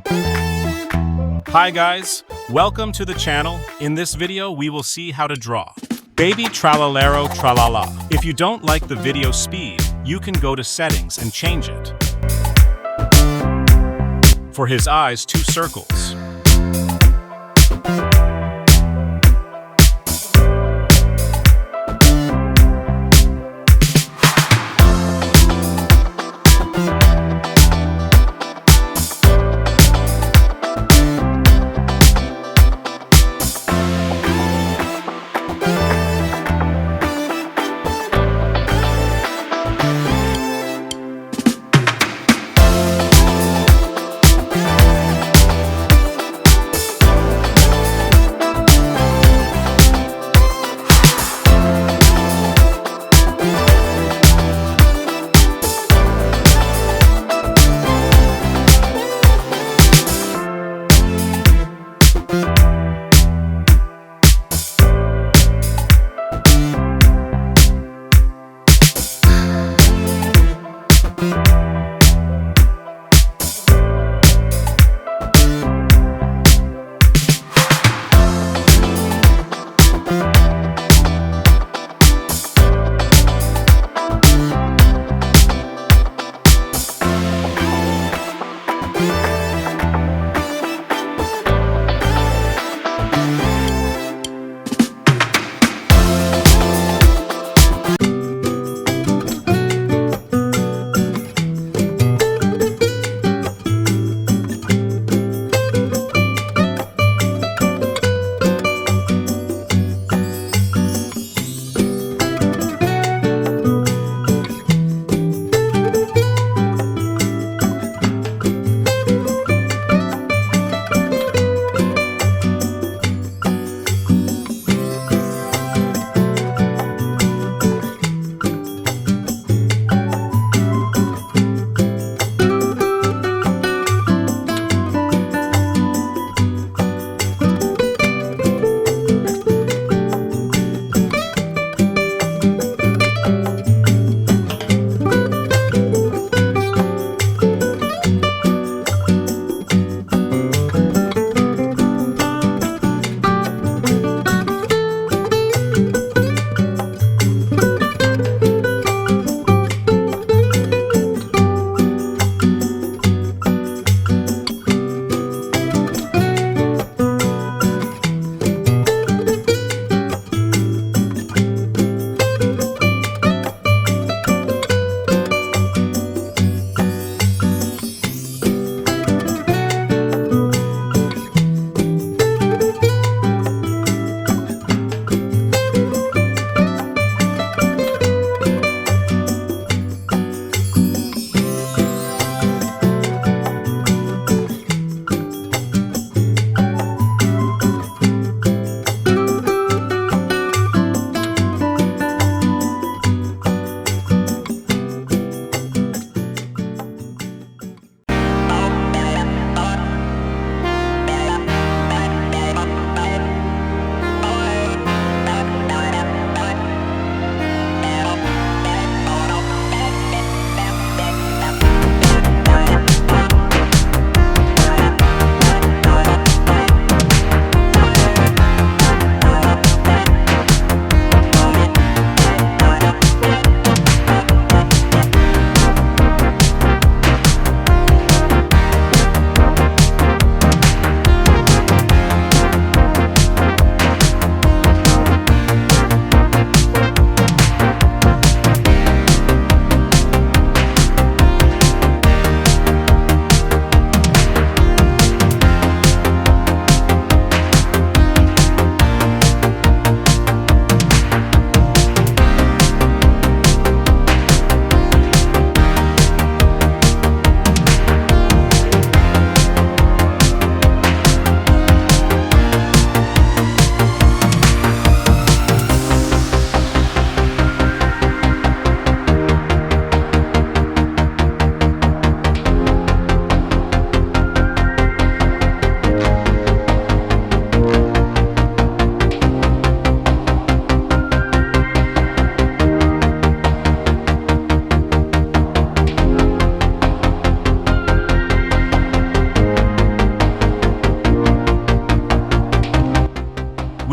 Hi guys, welcome to the channel. In this video, we will see how to draw Baby Tralalero Tralala. If you don't like the video speed, you can go to settings and change it. For his eyes, 2 circles.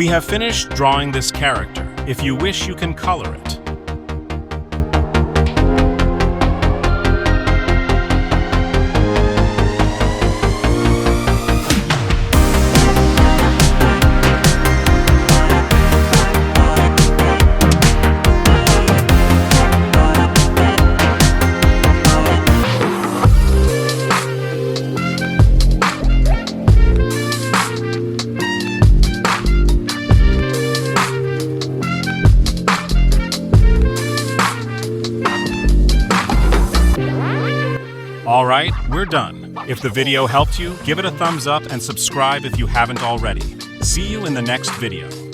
We have finished drawing this character. If you wish, you can color it. Alright, we're done. If the video helped you, give it a thumbs up and subscribe if you haven't already. See you in the next video.